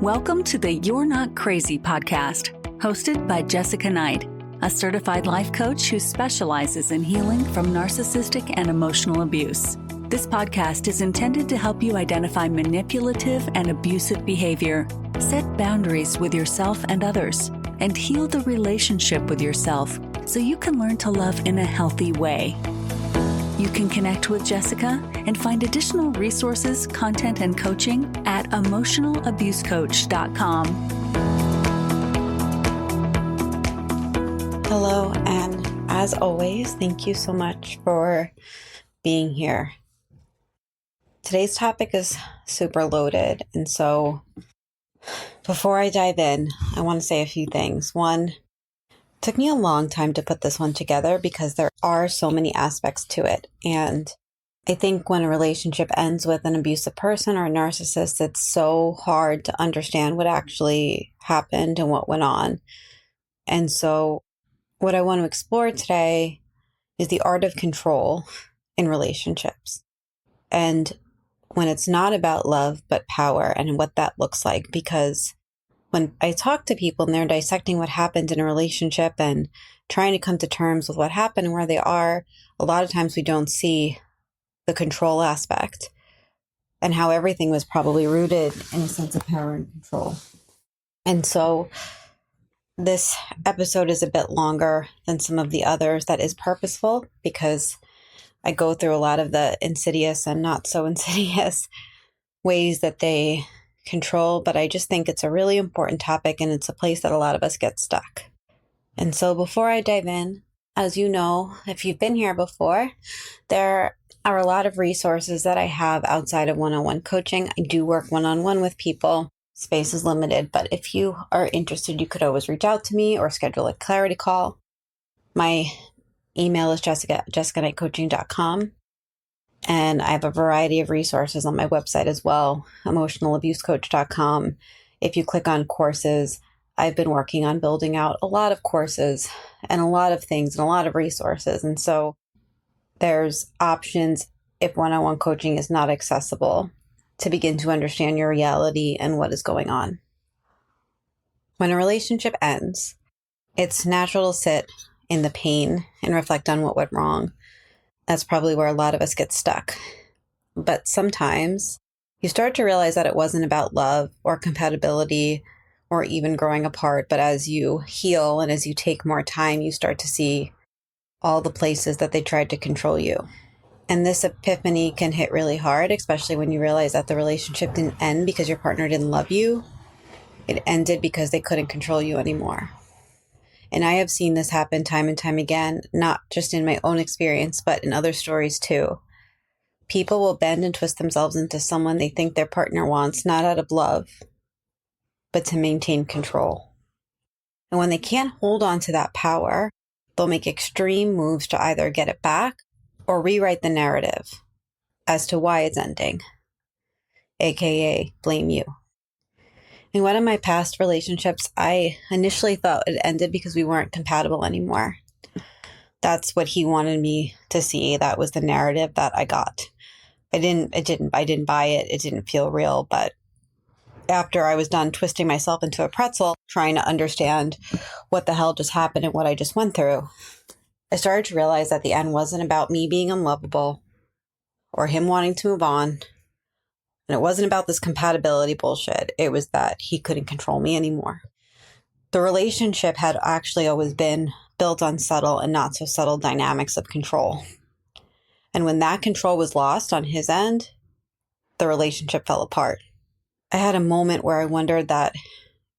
Welcome to the You're Not Crazy podcast, hosted by Jessica Knight, a certified life coach who specializes in healing from narcissistic and emotional abuse. This podcast is intended to help you identify manipulative and abusive behavior, set boundaries with yourself and others, and heal the relationship with yourself so you can learn to love in a healthy way. You can connect with Jessica and find additional resources, content, and coaching at emotionalabusecoach.com. Hello, and as always, thank you so much for being here. Today's topic is super loaded, and so before I dive in, I want to say a few things. One, it took me a long time to put this one together because there are so many aspects to it. And I think when a relationship ends with an abusive person or a narcissist, it's so hard to understand what actually happened and what went on. And so what I want to explore today is the art of control in relationships. And when it's not about love, but power and what that looks like, because when I talk to people and they're dissecting what happened in a relationship and trying to come to terms with what happened and where they are, a lot of times we don't see the control aspect and how everything was probably rooted in a sense of power and control. And so this episode is a bit longer than some of the others. That is purposeful because I go through a lot of the insidious and not so insidious ways that they control, but I just think it's a really important topic and it's a place that a lot of us get stuck. And so before I dive in, as you know, if you've been here before, there are a lot of resources that I have outside of one-on-one coaching. I do work one-on-one with people. Space is limited, but if you are interested, you could always reach out to me or schedule a clarity call. My email is jessica@jessicaknightcoaching.com. And I have a variety of resources on my website as well, emotionalabusecoach.com. If you click on courses, I've been working on building out a lot of courses and a lot of things and a lot of resources. And so there's options if one-on-one coaching is not accessible to begin to understand your reality and what is going on. When a relationship ends, it's natural to sit in the pain and reflect on what went wrong. That's probably where a lot of us get stuck. But sometimes you start to realize that it wasn't about love or compatibility or even growing apart. But as you heal and as you take more time, you start to see all the places that they tried to control you. And this epiphany can hit really hard, especially when you realize that the relationship didn't end because your partner didn't love you. It ended because they couldn't control you anymore. And I have seen this happen time and time again, not just in my own experience, but in other stories too. People will bend and twist themselves into someone they think their partner wants, not out of love, but to maintain control. And when they can't hold on to that power, they'll make extreme moves to either get it back or rewrite the narrative as to why it's ending, aka blame you. In one of my past relationships, I initially thought it ended because we weren't compatible anymore. That's what he wanted me to see. That was the narrative that I got. I didn't buy it. It didn't feel real. But after I was done twisting myself into a pretzel, trying to understand what the hell just happened and what I just went through, I started to realize that the end wasn't about me being unlovable or him wanting to move on. And it wasn't about this compatibility bullshit. It was that he couldn't control me anymore. The relationship had actually always been built on subtle and not so subtle dynamics of control. And when that control was lost on his end, the relationship fell apart. I had a moment where I wondered that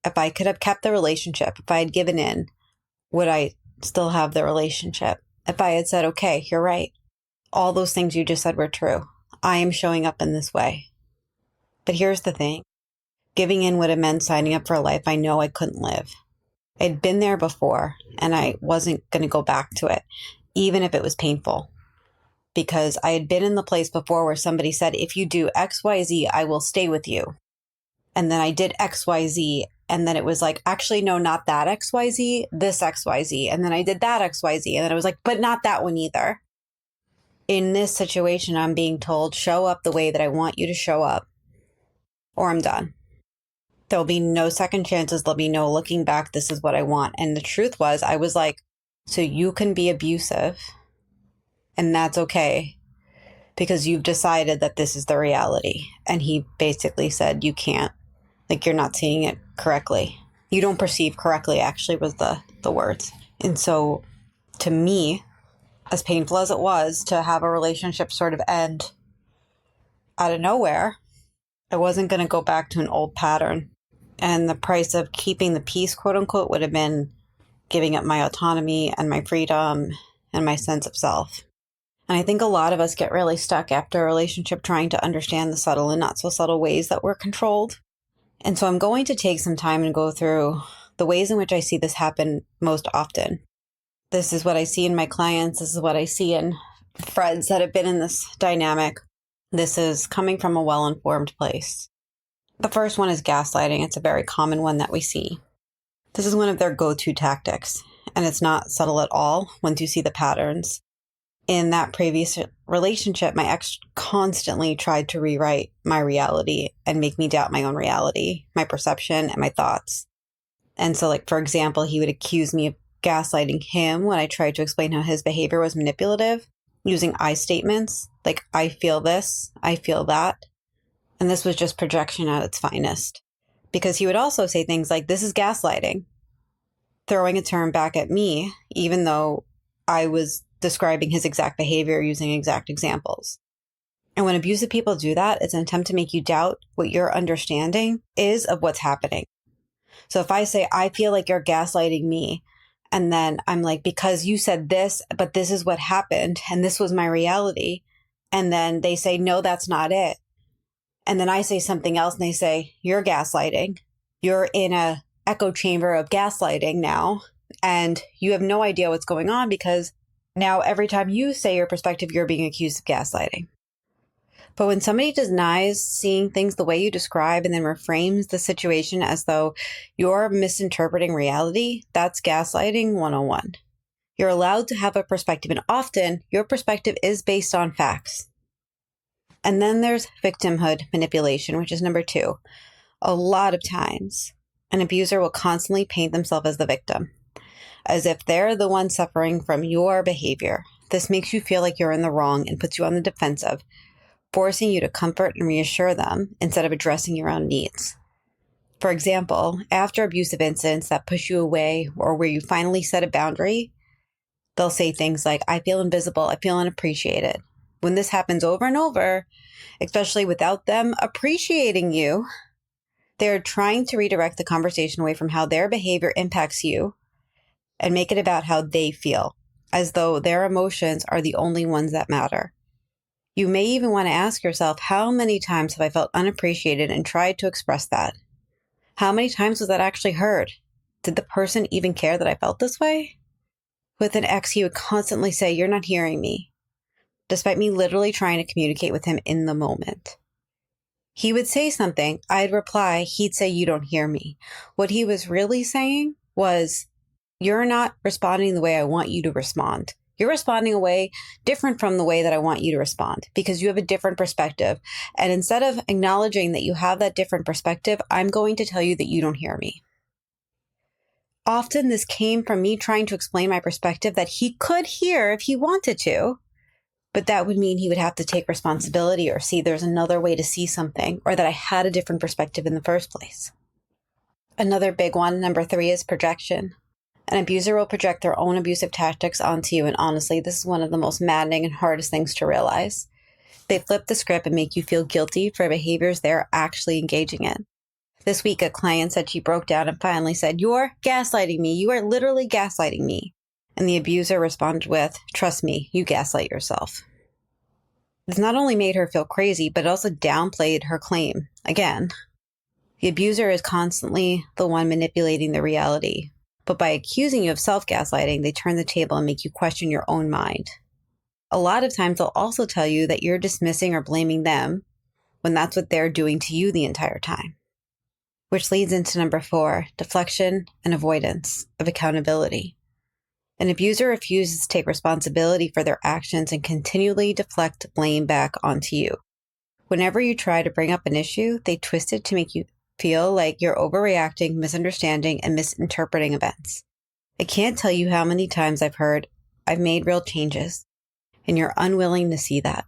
if I could have kept the relationship, if I had given in, would I still have the relationship? If I had said, okay, you're right. All those things you just said were true. I am showing up in this way. But here's the thing. Giving in would have meant signing up for a life I know I couldn't live. I'd been there before, and I wasn't going to go back to it, even if it was painful. Because I had been in the place before where somebody said, if you do X, Y, Z, I will stay with you. And then I did X, Y, Z, and then it was like, actually, no, not that X, Y, Z, this X, Y, Z. And then I did that X, Y, Z. And then I was like, but not that one either. In this situation, I'm being told, show up the way that I want you to show up, or I'm done. There'll be no second chances. There'll be no looking back. This is what I want. And the truth was, I was like, so you can be abusive and that's okay because you've decided that this is the reality. And he basically said, you can't, like, you're not seeing it correctly. You don't perceive correctly, actually, was the words. And so to me, as painful as it was to have a relationship sort of end out of nowhere, I wasn't going to go back to an old pattern. And the price of keeping the peace, quote unquote, would have been giving up my autonomy and my freedom and my sense of self. And I think a lot of us get really stuck after a relationship trying to understand the subtle and not so subtle ways that we're controlled. And so I'm going to take some time and go through the ways in which I see this happen most often. This is what I see in my clients. This is what I see in friends that have been in this dynamic. This is coming from a well-informed place. The first one is gaslighting. It's a very common one that we see. This is one of their go-to tactics, and it's not subtle at all once you see the patterns. In that previous relationship, my ex constantly tried to rewrite my reality and make me doubt my own reality, my perception, and my thoughts. And so, like, for example, he would accuse me of gaslighting him when I tried to explain how his behavior was manipulative, using I statements, like, I feel this, I feel that. And this was just projection at its finest. Because he would also say things like, this is gaslighting, throwing a term back at me, even though I was describing his exact behavior using exact examples. And when abusive people do that, it's an attempt to make you doubt what your understanding is of what's happening. So if I say, I feel like you're gaslighting me, and then I'm like, because you said this, but this is what happened, and this was my reality. And then they say, no, that's not it. And then I say something else and they say, you're gaslighting. You're in a echo chamber of gaslighting now. And you have no idea what's going on because now every time you say your perspective, you're being accused of gaslighting. But when somebody denies seeing things the way you describe and then reframes the situation as though you're misinterpreting reality, that's gaslighting 101. You're allowed to have a perspective, and often your perspective is based on facts. And then there's victimhood manipulation, which is number 2. A lot of times, an abuser will constantly paint themselves as the victim, as if they're the one suffering from your behavior. This makes you feel like you're in the wrong and puts you on the defensive, forcing you to comfort and reassure them instead of addressing your own needs. For example, after abusive incidents that push you away or where you finally set a boundary, they'll say things like, I feel invisible, I feel unappreciated. When this happens over and over, especially without them appreciating you, they're trying to redirect the conversation away from how their behavior impacts you and make it about how they feel, as though their emotions are the only ones that matter. You may even want to ask yourself, how many times have I felt unappreciated and tried to express that? How many times was that actually heard? Did the person even care that I felt this way? With an ex, he would constantly say, you're not hearing me, despite me literally trying to communicate with him in the moment. He would say something, I'd reply, he'd say, you don't hear me. What he was really saying was, you're not responding the way I want you to respond. You're responding a way different from the way that I want you to respond because you have a different perspective. And instead of acknowledging that you have that different perspective, I'm going to tell you that you don't hear me. Often this came from me trying to explain my perspective that he could hear if he wanted to, but that would mean he would have to take responsibility or see there's another way to see something, or that I had a different perspective in the first place. Another big one, number 3, is projection. An abuser will project their own abusive tactics onto you, and honestly, this is one of the most maddening and hardest things to realize. They flip the script and make you feel guilty for behaviors they're actually engaging in. This week, a client said she broke down and finally said, you're gaslighting me. You are literally gaslighting me. And the abuser responded with, trust me, you gaslight yourself. This not only made her feel crazy, but it also downplayed her claim. Again, the abuser is constantly the one manipulating the reality. But by accusing you of self-gaslighting, they turn the table and make you question your own mind. A lot of times they'll also tell you that you're dismissing or blaming them when that's what they're doing to you the entire time. Which leads into number 4, deflection and avoidance of accountability. An abuser refuses to take responsibility for their actions and continually deflect blame back onto you. Whenever you try to bring up an issue, they twist it to make you feel like you're overreacting, misunderstanding, and misinterpreting events. I can't tell you how many times I've heard, I've made real changes, and you're unwilling to see that.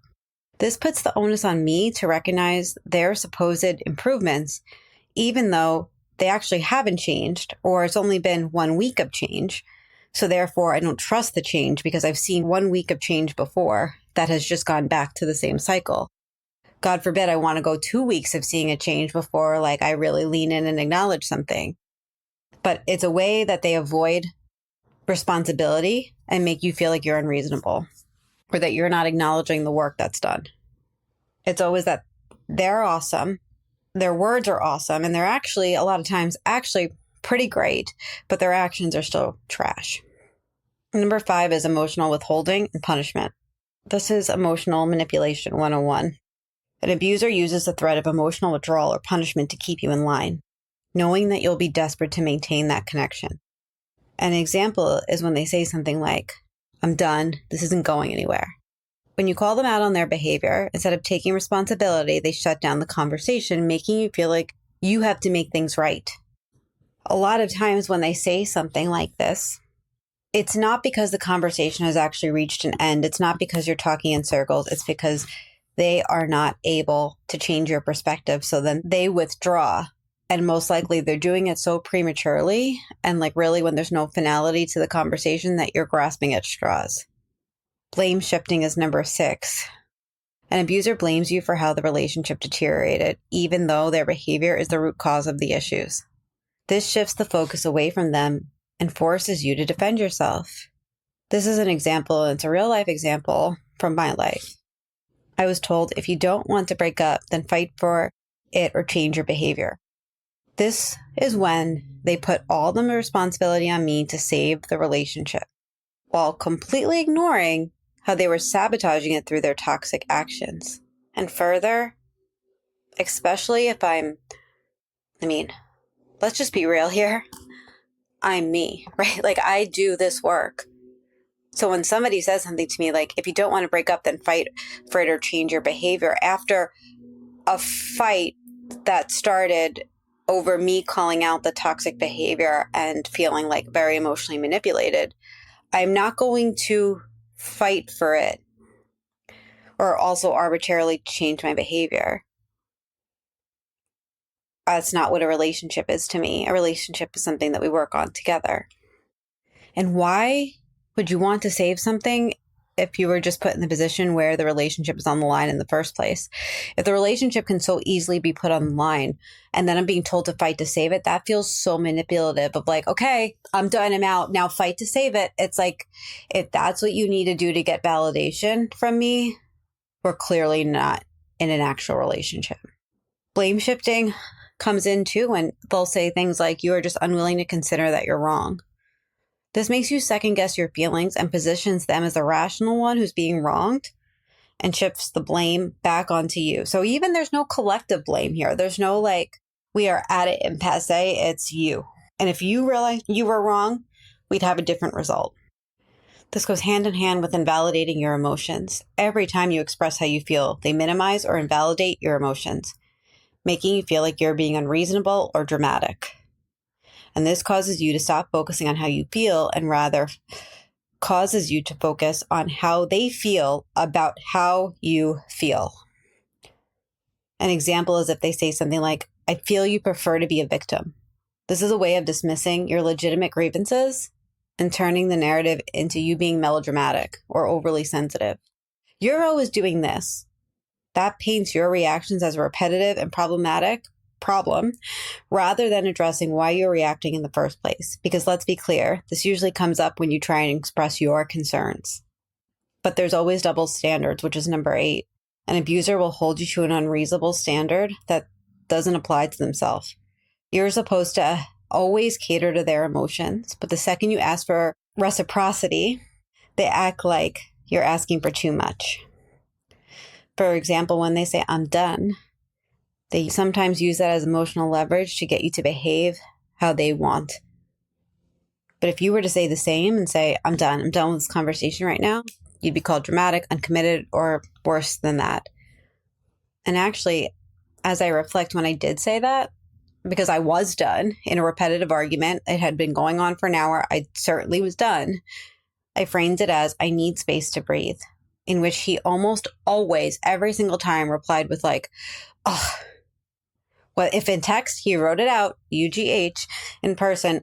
This puts the onus on me to recognize their supposed improvements, even though they actually haven't changed, or it's only been 1 week of change. So therefore, I don't trust the change because I've seen 1 week of change before that has just gone back to the same cycle. God forbid I want to go 2 weeks of seeing a change before I really lean in and acknowledge something. But it's a way that they avoid responsibility and make you feel like you're unreasonable or that you're not acknowledging the work that's done. It's always that they're awesome, their words are awesome, and they're actually, a lot of times, actually pretty great, but their actions are still trash. Number 5 is emotional withholding and punishment. This is emotional manipulation 101. An abuser uses the threat of emotional withdrawal or punishment to keep you in line, knowing that you'll be desperate to maintain that connection. An example is when they say something like, I'm done, this isn't going anywhere. When you call them out on their behavior, instead of taking responsibility, they shut down the conversation, making you feel like you have to make things right. A lot of times when they say something like this, it's not because the conversation has actually reached an end. It's not because you're talking in circles. It's because they are not able to change your perspective. So then they withdraw. And most likely they're doing it so prematurely and really when there's no finality to the conversation that you're grasping at straws. Blame shifting is number 6. An abuser blames you for how the relationship deteriorated, even though their behavior is the root cause of the issues. This shifts the focus away from them and forces you to defend yourself. This is an example, and it's a real life example from my life. I was told, if you don't want to break up, then fight for it or change your behavior. This is when they put all the responsibility on me to save the relationship, while completely ignoring how they were sabotaging it through their toxic actions. And further, especially if let's just be real here. I'm me, right? I do this work. So when somebody says something to me if you don't want to break up, then fight for it or change your behavior, after a fight that started over me calling out the toxic behavior and feeling very emotionally manipulated, I'm not going to fight for it or also arbitrarily change my behavior. That's not what a relationship is to me. A relationship is something that we work on together. And why would you want to save something if you were just put in the position where the relationship is on the line in the first place? If the relationship can so easily be put on the line and then I'm being told to fight to save it, that feels so manipulative of okay, I'm done, I'm out, now fight to save it. It's if that's what you need to do to get validation from me, we're clearly not in an actual relationship. Blame shifting comes in too when they'll say things like, you are just unwilling to consider that you're wrong. This makes you second guess your feelings and positions them as the rational one who's being wronged and shifts the blame back onto you. So even there's no collective blame here. There's no we are at it impasse, it's you. And if you realize you were wrong, we'd have a different result. This goes hand in hand with invalidating your emotions. Every time you express how you feel, they minimize or invalidate your emotions, making you feel like you're being unreasonable or dramatic. And this causes you to stop focusing on how you feel and rather causes you to focus on how they feel about how you feel. An example is if they say something like, I feel you prefer to be a victim. This is a way of dismissing your legitimate grievances and turning the narrative into you being melodramatic or overly sensitive. You're always doing this. That paints your reactions as repetitive and problem rather than addressing why you're reacting in the first place. Because let's be clear, this usually comes up when you try and express your concerns. But there's always double standards, which is number 8. An abuser will hold you to an unreasonable standard that doesn't apply to themselves. You're supposed to always cater to their emotions, but the second you ask for reciprocity, they act like you're asking for too much. For example, when they say, I'm done, they sometimes use that as emotional leverage to get you to behave how they want. But if you were to say the same and say, I'm done with this conversation right now, you'd be called dramatic, uncommitted, or worse than that. And actually, as I reflect, when I did say that, because I was done in a repetitive argument. It had been going on for an hour. I certainly was done. I framed it as, I need space to breathe, in which he almost always, every single time, replied with like, oh, well, if in text, he wrote it out, UGH, in person,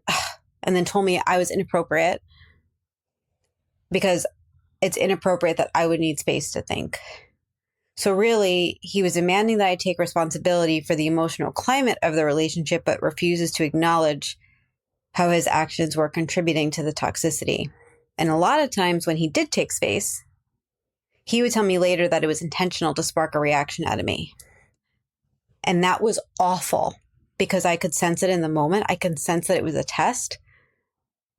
and then told me I was inappropriate because it's inappropriate that I would need space to think. So really, he was demanding that I take responsibility for the emotional climate of the relationship, but refuses to acknowledge how his actions were contributing to the toxicity. And a lot of times when he did take space, he would tell me later that it was intentional to spark a reaction out of me. And that was awful because I could sense it in the moment. I could sense that it was a test.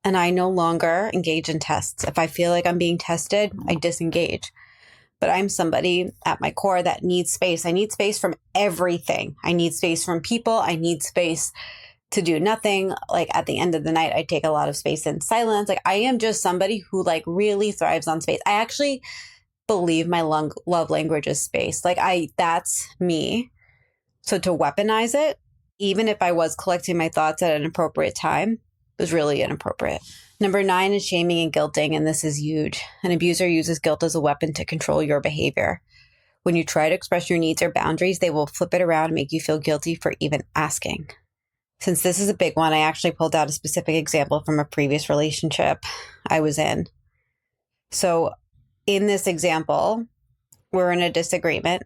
And I no longer engage in tests. If I feel like I'm being tested, I disengage. But I'm somebody at my core that needs space. I need space from everything. I need space from people. I need space to do nothing. Like at the end of the night, I take a lot of space in silence. Like I am just somebody who like really thrives on space. I actually believe my love language is space. Like that's me. So to weaponize it, even if I was collecting my thoughts at an appropriate time, was really inappropriate. Number 9 is shaming and guilting, and this is huge. An abuser uses guilt as a weapon to control your behavior. When you try to express your needs or boundaries, they will flip it around and make you feel guilty for even asking. Since this is a big one, I actually pulled out a specific example from a previous relationship I was in. So in this example, we're in a disagreement,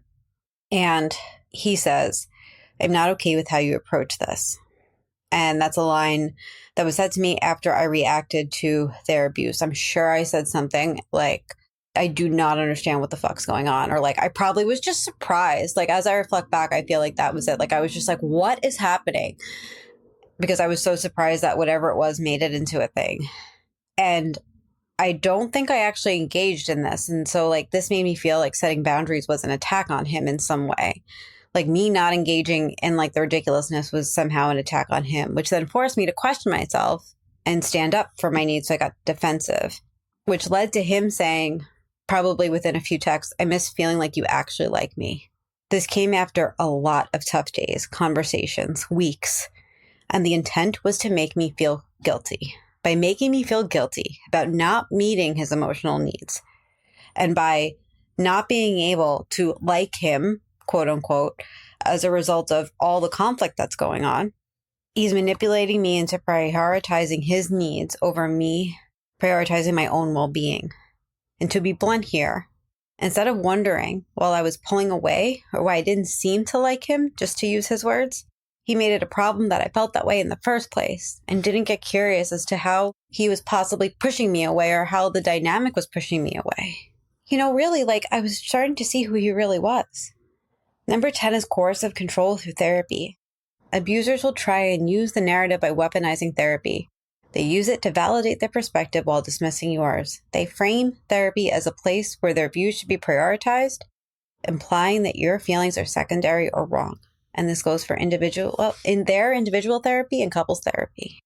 and he says, I'm not okay with how you approach this. And that's a line that was said to me after I reacted to their abuse. I'm sure I said something like, I do not understand what the fuck's going on. Or like, I probably was just surprised. Like, as I reflect back, I feel like that was it. Like, I was just like, what is happening? Because I was so surprised that whatever it was made it into a thing. And I don't think I actually engaged in this. And so like, this made me feel like setting boundaries was an attack on him in some way. Like me not engaging in like the ridiculousness was somehow an attack on him, which then forced me to question myself and stand up for my needs. So I got defensive, which led to him saying, probably within a few texts, I miss feeling like you actually like me. This came after a lot of tough days, conversations, weeks, and the intent was to make me feel guilty. By making me feel guilty about not meeting his emotional needs and by not being able to like him, quote unquote, as a result of all the conflict that's going on, he's manipulating me into prioritizing his needs over me prioritizing my own well-being. And to be blunt here, instead of wondering while I was pulling away or why I didn't seem to like him, just to use his words, he made it a problem that I felt that way in the first place and didn't get curious as to how he was possibly pushing me away or how the dynamic was pushing me away. You know, really, like I was starting to see who he really was. Number 10 is coercive control through therapy. Abusers will try and use the narrative by weaponizing therapy. They use it to validate their perspective while dismissing yours. They frame therapy as a place where their views should be prioritized, implying that your feelings are secondary or wrong. And this goes for in their individual therapy and couples therapy.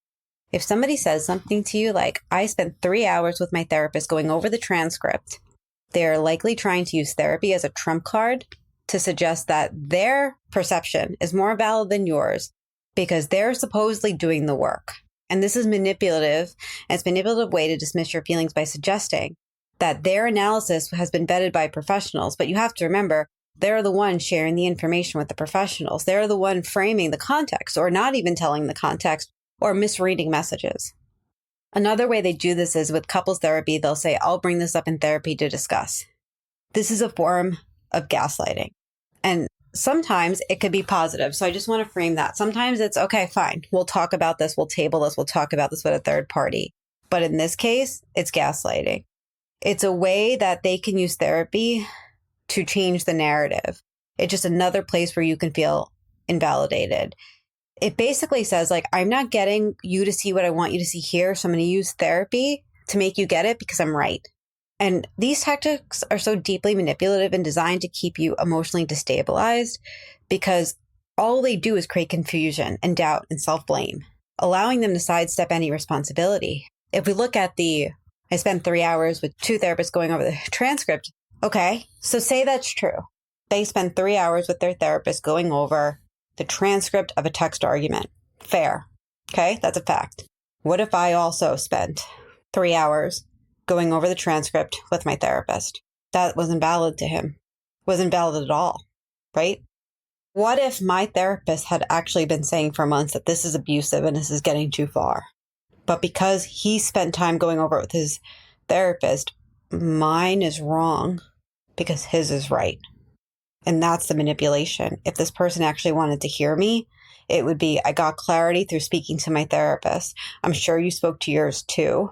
If somebody says something to you like, I spent 3 hours with my therapist going over the transcript, they are likely trying to use therapy as a trump card to suggest that their perception is more valid than yours because they're supposedly doing the work. And this is manipulative, and it's a manipulative way to dismiss your feelings by suggesting that their analysis has been vetted by professionals. But you have to remember, they're the ones sharing the information with the professionals. They're the one framing the context or not even telling the context or misreading messages. Another way they do this is with couples therapy. They'll say, I'll bring this up in therapy to discuss. This is a form of gaslighting. And sometimes it could be positive. So I just want to frame that. Sometimes it's, okay, fine. We'll talk about this. We'll table this. We'll talk about this with a third party. But in this case, it's gaslighting. It's a way that they can use therapy to change the narrative. It's just another place where you can feel invalidated. It basically says, like, I'm not getting you to see what I want you to see here. So I'm going to use therapy to make you get it because I'm right. And these tactics are so deeply manipulative and designed to keep you emotionally destabilized because all they do is create confusion and doubt and self-blame, allowing them to sidestep any responsibility. If we look at I spent 3 hours with 2 therapists going over the transcript. Okay, so say that's true. They spend 3 hours with their therapist going over the transcript of a text argument. Fair. Okay, that's a fact. What if I also spent 3 hours going over the transcript with my therapist? That wasn't valid to him. Wasn't valid at all, right? What if my therapist had actually been saying for months that this is abusive and this is getting too far? But because he spent time going over it with his therapist, mine is wrong because his is right. And that's the manipulation. If this person actually wanted to hear me, it would be, I got clarity through speaking to my therapist. I'm sure you spoke to yours too.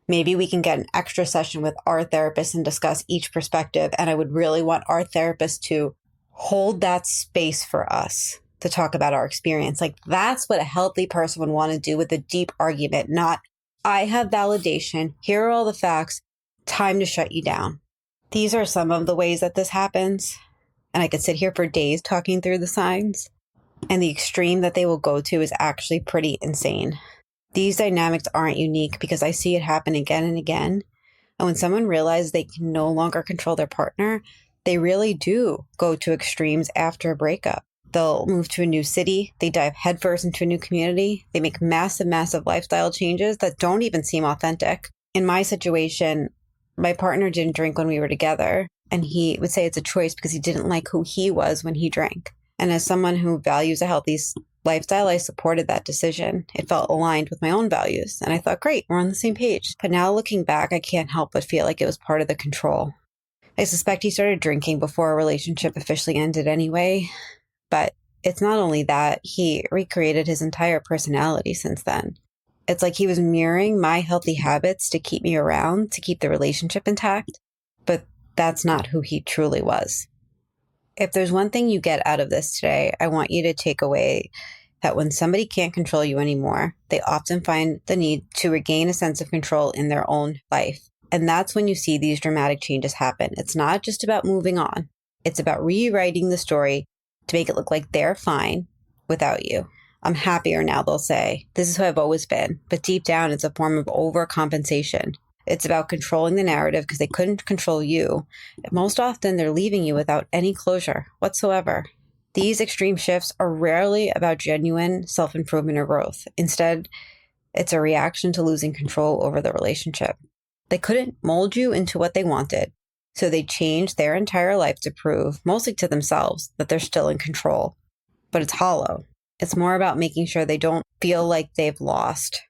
Maybe we can get an extra session with our therapist and discuss each perspective. And I would really want our therapist to hold that space for us to talk about our experience. Like, that's what a healthy person would want to do with a deep argument, not, I have validation. Here are all the facts. Time to shut you down. These are some of the ways that this happens. And I could sit here for days talking through the signs. And the extreme that they will go to is actually pretty insane. These dynamics aren't unique because I see it happen again and again. And when someone realizes they can no longer control their partner, they really do go to extremes after a breakup. They'll move to a new city. They dive headfirst into a new community. They make massive lifestyle changes that don't even seem authentic. In my situation, my partner didn't drink when we were together. And he would say it's a choice because he didn't like who he was when he drank. And as someone who values a healthy lifestyle, I supported that decision. It felt aligned with my own values. And I thought, great, we're on the same page. But now looking back, I can't help but feel like it was part of the control. I suspect he started drinking before our relationship officially ended anyway. But it's not only that, he recreated his entire personality since then. It's like he was mirroring my healthy habits to keep me around, to keep the relationship intact. But that's not who he truly was. If there's one thing you get out of this today, I want you to take away that when somebody can't control you anymore, they often find the need to regain a sense of control in their own life. And that's when you see these dramatic changes happen. It's not just about moving on. It's about rewriting the story to make it look like they're fine without you. I'm happier now, they'll say. This is who I've always been. But deep down, it's a form of overcompensation. It's about controlling the narrative because they couldn't control you. Most often, they're leaving you without any closure whatsoever. These extreme shifts are rarely about genuine self-improvement or growth. Instead, it's a reaction to losing control over the relationship. They couldn't mold you into what they wanted, so they changed their entire life to prove, mostly to themselves, that they're still in control. But it's hollow. It's more about making sure they don't feel like they've lost,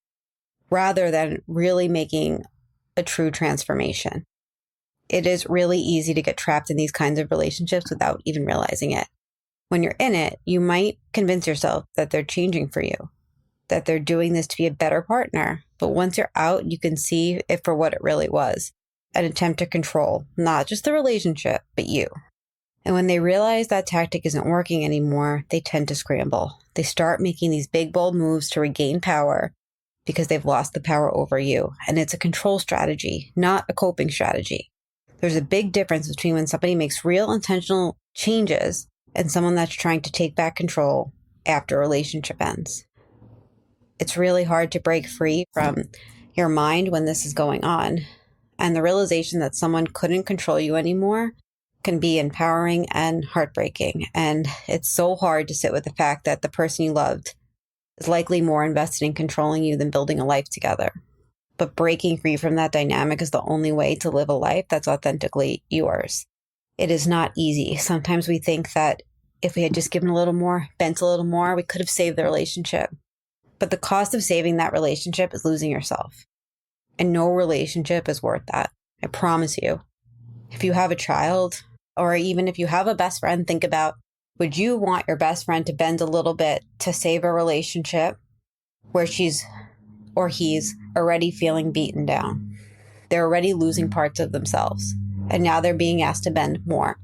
rather than really making a true transformation. It is really easy to get trapped in these kinds of relationships without even realizing it. When you're in it, you might convince yourself that they're changing for you, that they're doing this to be a better partner. But once you're out, you can see it for what it really was, an attempt to control not just the relationship, but you. And when they realize that tactic isn't working anymore, they tend to scramble. They start making these big, bold moves to regain power because they've lost the power over you. And it's a control strategy, not a coping strategy. There's a big difference between when somebody makes real intentional changes and someone that's trying to take back control after a relationship ends. It's really hard to break free from your mind when this is going on. And the realization that someone couldn't control you anymore can be empowering and heartbreaking. And it's so hard to sit with the fact that the person you loved is likely more invested in controlling you than building a life together. But breaking free from that dynamic is the only way to live a life that's authentically yours. It is not easy. Sometimes we think that if we had just given a little more, bent a little more, we could have saved the relationship. But the cost of saving that relationship is losing yourself. And no relationship is worth that. I promise you. If you have a child, or even if you have a best friend, think about, would you want your best friend to bend a little bit to save a relationship where she's or he's already feeling beaten down? They're already losing parts of themselves. And now they're being asked to bend more.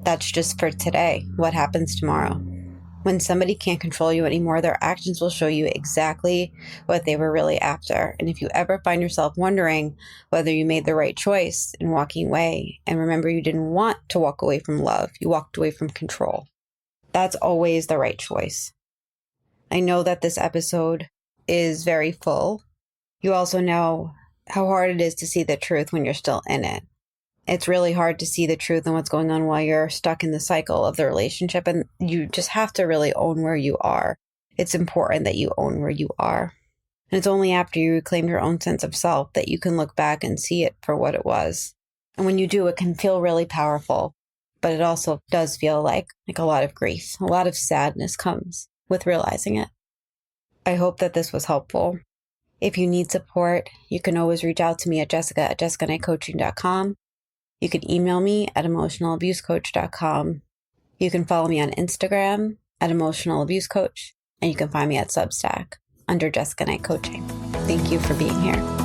That's just for today. What happens tomorrow? When somebody can't control you anymore, their actions will show you exactly what they were really after. And if you ever find yourself wondering whether you made the right choice in walking away, and remember, you didn't want to walk away from love, you walked away from control. That's always the right choice. I know that this episode is very full. You also know how hard it is to see the truth when you're still in it. It's really hard to see the truth and what's going on while you're stuck in the cycle of the relationship. And you just have to really own where you are. It's important that you own where you are. And it's only after you reclaim your own sense of self that you can look back and see it for what it was. And when you do, it can feel really powerful. But it also does feel like a lot of grief. A lot of sadness comes with realizing it. I hope that this was helpful. If you need support, you can always reach out to me at jessica@jessicaknightcoaching.com. You can email me at emotionalabusecoach.com. You can follow me on Instagram at emotionalabusecoach. And you can find me at Substack under Jessica Knight Coaching. Thank you for being here.